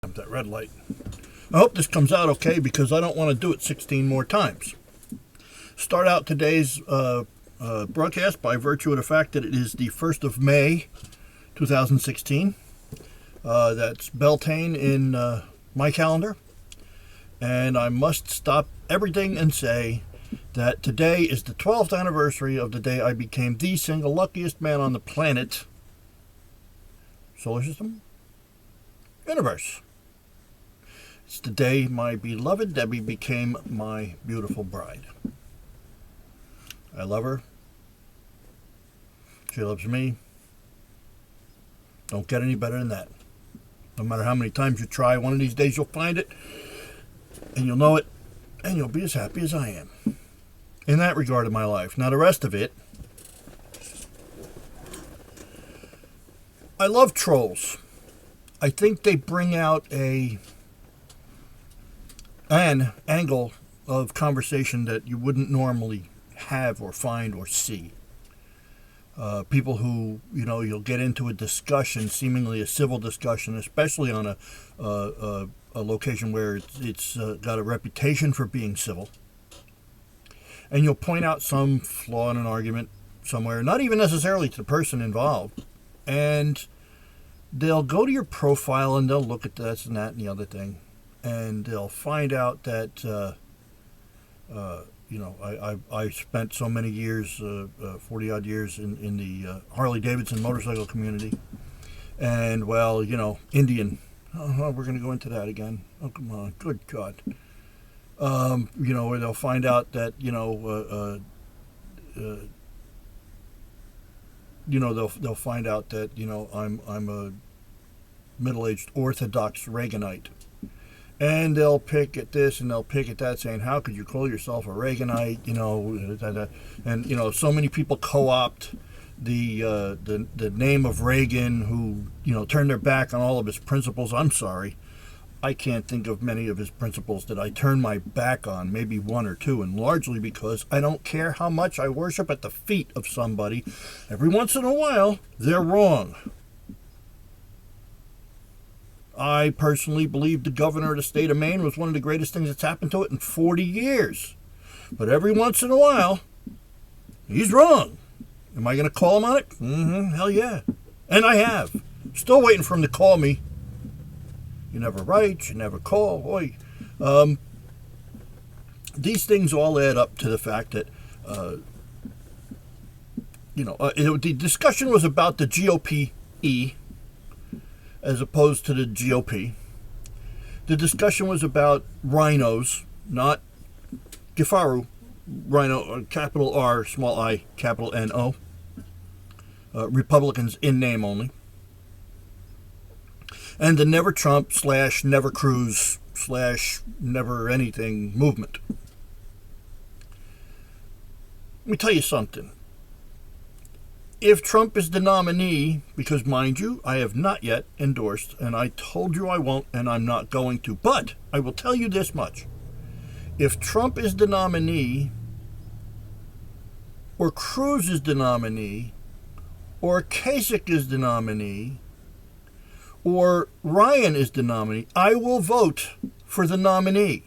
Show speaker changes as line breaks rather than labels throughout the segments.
That red light. I hope this comes out okay because I don't want to do it 16 more times. Start out today's broadcast by virtue of the fact that it is the 1st of May, 2016. That's Beltane in my calendar. And I must stop everything and say that today is the 12th anniversary of the day I became the single luckiest man on the planet, solar system, universe. It's the day my beloved Debbie became my beautiful bride. I love her. She loves me. Don't get any better than that. No matter how many times you try, one of these days you'll find it, and you'll know it, and you'll be as happy as I am. In that regard of my life. Now the rest of it, I love trolls. I think they bring out an angle of conversation that you wouldn't normally have or find or see. People who, you'll get into a discussion, seemingly a civil discussion, especially on a location where it's got a reputation for being civil. And you'll point out some flaw in an argument somewhere, not even necessarily to the person involved. And they'll go to your profile and they'll look at this and that and the other thing. And they'll find out that, I spent so many years, 40-odd years in the Harley-Davidson motorcycle community. And, well, Indian. Oh, we're going to go into that again. Oh, come on. Good God. Where they'll find out that, they'll find out that, I'm a middle-aged Orthodox Reaganite. And they'll pick at this and they'll pick at that, saying, how could you call yourself a Reaganite? And, so many people co-opt the name of Reagan who, turned their back on all of his principles. I'm sorry. I can't think of many of his principles that I turn my back on, maybe one or two, and largely because I don't care how much I worship at the feet of somebody. Every once in a while, they're wrong. I personally believe the governor of the state of Maine was one of the greatest things that's happened to it in 40 years. But every once in a while, he's wrong. Am I going to call him on it? Hell yeah. And I have. Still waiting for him to call me. You never write, you never call. Boy. These things all add up to the fact that, the discussion was about the GOP-E as opposed to the GOP. The discussion was about rhinos, not Gifaru, rhino, capital R, small I, capital N-O. Republicans in name only. And the Never Trump / Never Cruz / Never Anything movement. Let me tell you something. If Trump is the nominee, because mind you, I have not yet endorsed, and I told you I won't, and I'm not going to, but I will tell you this much. If Trump is the nominee, or Cruz is the nominee, or Kasich is the nominee, or Ryan is the nominee, I will vote for the nominee.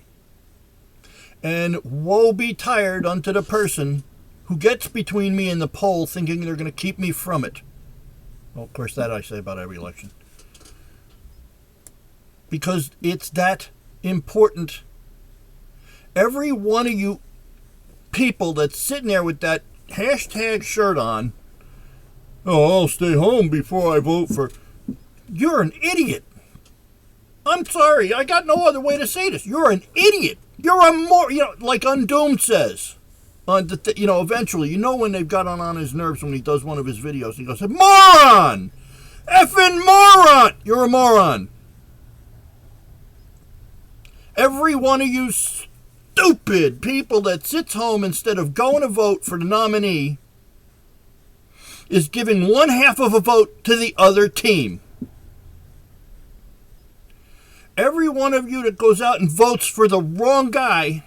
And woe betide unto the person who gets between me and the poll thinking they're going to keep me from it. Well, of course, that I say about every election. Because it's that important. Every one of you people that's sitting there with that hashtag shirt on, oh, I'll stay home before I vote for... You're an idiot. I'm sorry. I got no other way to say this. You're an idiot. You're a like Undoomed says. Eventually, when they've got on his nerves when he does one of his videos, he goes, moron! Effing moron! You're a moron. Every one of you stupid people that sits home instead of going to vote for the nominee is giving 1/2 of a vote to the other team. Every one of you that goes out and votes for the wrong guy,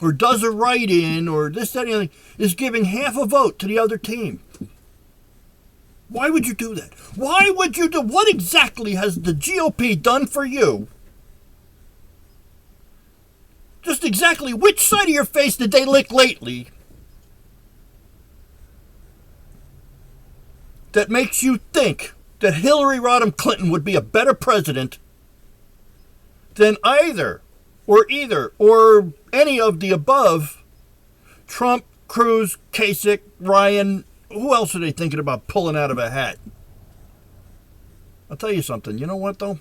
or does a write-in, or this, that, and the other, is giving 1/2 a vote to the other team. Why would you do that? Why would you do? What exactly has the GOP done for you? Just exactly which side of your face did they lick lately that makes you think that Hillary Rodham Clinton would be a better president than either or any of the above Trump, Cruz, Kasich, Ryan? Who else are they thinking about pulling out of a hat? I'll tell you something. You know what, though?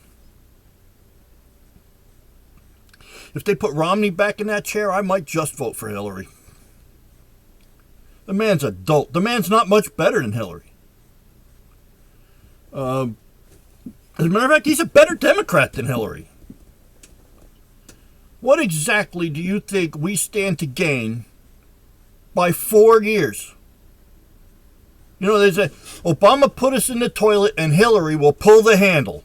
If they put Romney back in that chair, I might just vote for Hillary. The man's a dolt. The man's not much better than Hillary. As a matter of fact, he's a better Democrat than Hillary. What exactly do you think we stand to gain by 4 years? You know, they say, Obama put us in the toilet and Hillary will pull the handle.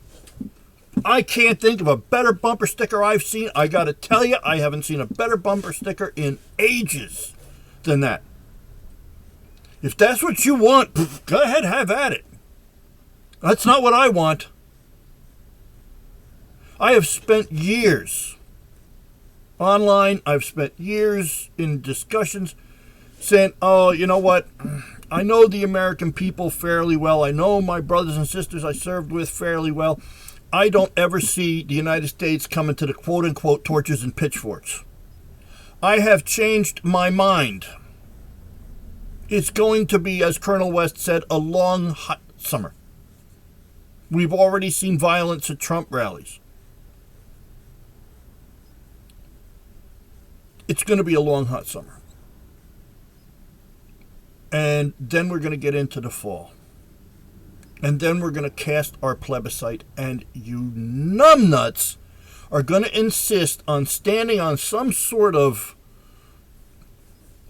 I can't think of a better bumper sticker I've seen. I got to tell you, I haven't seen a better bumper sticker in ages than that. If that's what you want, go ahead, have at it. That's not what I want. I have spent years online. I've spent years in discussions saying, oh, you know what? I know the American people fairly well. I know my brothers and sisters I served with fairly well. I don't ever see the United States coming to the quote-unquote torches and pitchforks. I have changed my mind. It's going to be, as Colonel West said, a long, hot summer. We've already seen violence at Trump rallies. It's going to be a long, hot summer. And then we're going to get into the fall. And then we're going to cast our plebiscite. And you numbnuts are going to insist on standing on some sort of,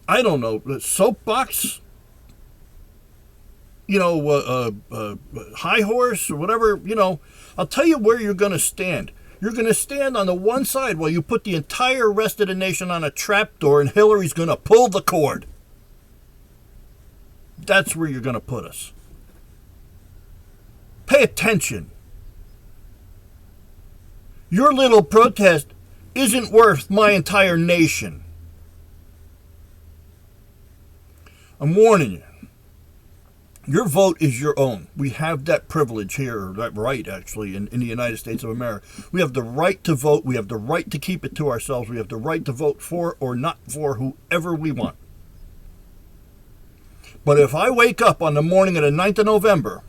I don't know, soapbox, high horse or whatever, I'll tell you where you're going to stand. You're going to stand on the one side while you put the entire rest of the nation on a trapdoor and Hillary's going to pull the cord. That's where you're going to put us. Pay attention. Your little protest isn't worth my entire nation. I'm warning you. Your vote is your own. We have that privilege here, or that right, actually, in the United States of America. We have the right to vote. We have the right to keep it to ourselves. We have the right to vote for or not for whoever we want. But if I wake up on the morning of the 9th of November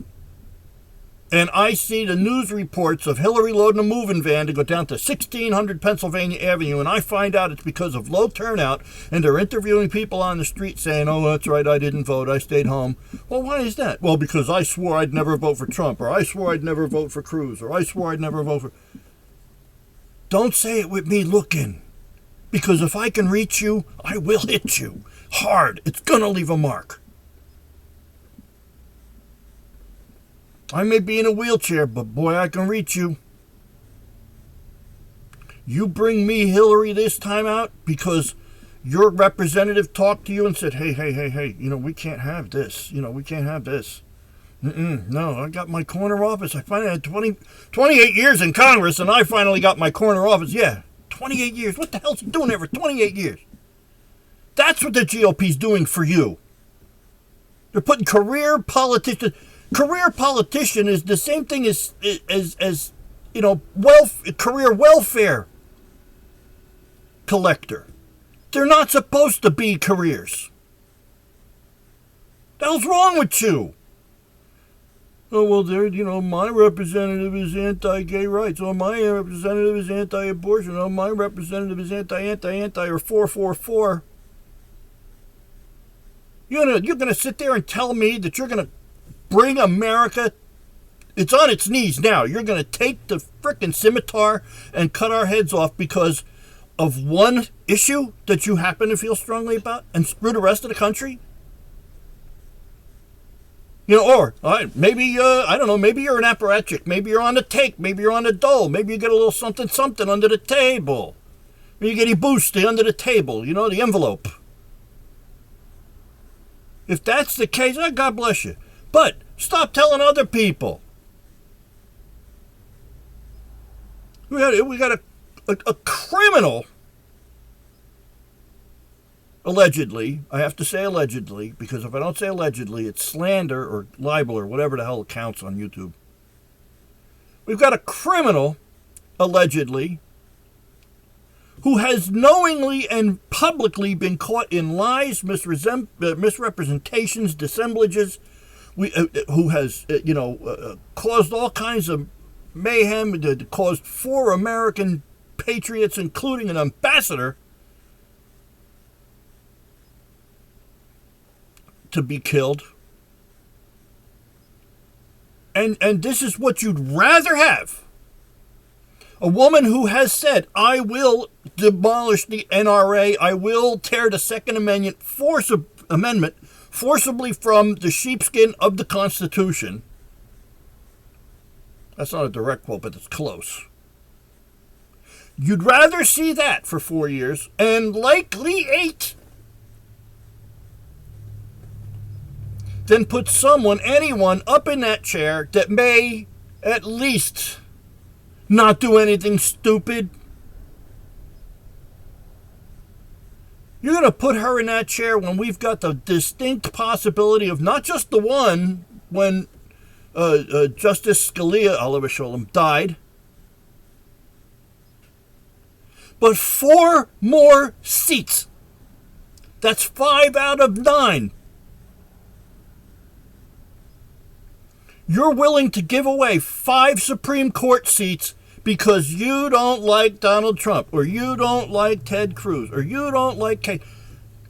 and I see the news reports of Hillary loading a moving van to go down to 1600 Pennsylvania Avenue, and I find out it's because of low turnout, and they're interviewing people on the street saying, oh, that's right, I didn't vote, I stayed home. Well, why is that? Well, because I swore I'd never vote for Trump, or I swore I'd never vote for Cruz, or I swore I'd never vote for... Don't say it with me looking, because if I can reach you, I will hit you hard. It's going to leave a mark. I may be in a wheelchair, but boy, I can reach you. You bring me Hillary this time out because your representative talked to you and said, hey, we can't have this. We can't have this. No, I got my corner office. I finally had 28 years in Congress, and I finally got my corner office. Yeah, 28 years. What the hell's he doing there for 28 years? That's what the GOP's doing for you. They're putting career politicians... Career politician is the same thing as career welfare collector. They're not supposed to be careers. The hell's wrong with you? Oh, well, my representative is anti-gay rights. Oh, my representative is anti-abortion. Oh, my representative is anti or 444. You're gonna sit there and tell me that you're gonna bring America, it's on its knees now. You're going to take the frickin' scimitar and cut our heads off because of one issue that you happen to feel strongly about and screw the rest of the country? Maybe, I don't know, maybe you're an apparatchik. Maybe you're on the take. Maybe you're on the dole. Maybe you get a little something under the table. Maybe you get a boost under the table, the envelope. If that's the case, God bless you. But Stop telling other people. We got a criminal, allegedly. I have to say allegedly, because if I don't say allegedly, it's slander or libel or whatever the hell it counts on YouTube. We've got a criminal, allegedly, who has knowingly and publicly been caught in lies, misrepresentations, dissemblages, who has, caused all kinds of mayhem, caused 4 American patriots, including an ambassador, to be killed. And this is what you'd rather have. A woman who has said, I will demolish the NRA, I will tear the Second Amendment forcibly from the sheepskin of the Constitution. That's not a direct quote, but it's close. You'd rather see that for 4 years, and likely 8, than put anyone up in that chair that may at least not do anything stupid. You're going to put her in that chair when we've got the distinct possibility of not just the one when Justice Scalia, Oliver Sholem, died, but 4 more seats. That's 5 out of 9. You're willing to give away 5 Supreme Court seats because you don't like Donald Trump, or you don't like Ted Cruz, or you don't like Kate.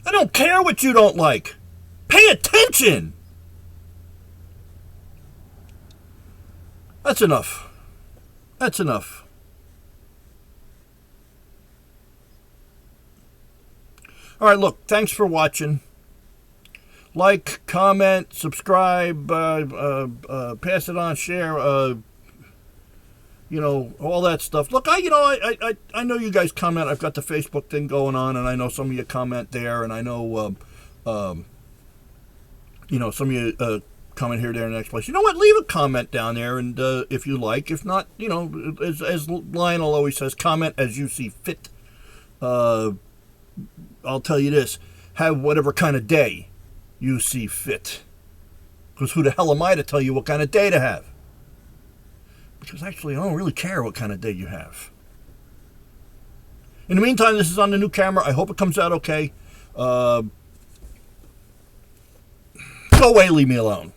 I don't care what you don't like. Pay attention. That's enough. That's enough. All right, look, thanks for watching. Like, comment, subscribe, pass it on, share, all that stuff. Look, I know you guys comment. I've got the Facebook thing going on, and I know some of you comment there, and I know, some of you comment here, there, and the next place. You know what? Leave a comment down there, and if you like. If not, as Lionel always says, comment as you see fit. I'll tell you this: have whatever kind of day you see fit. Because who the hell am I to tell you what kind of day to have? Because actually, I don't really care what kind of day you have. In the meantime, this is on the new camera. I hope it comes out okay. Go away, leave me alone.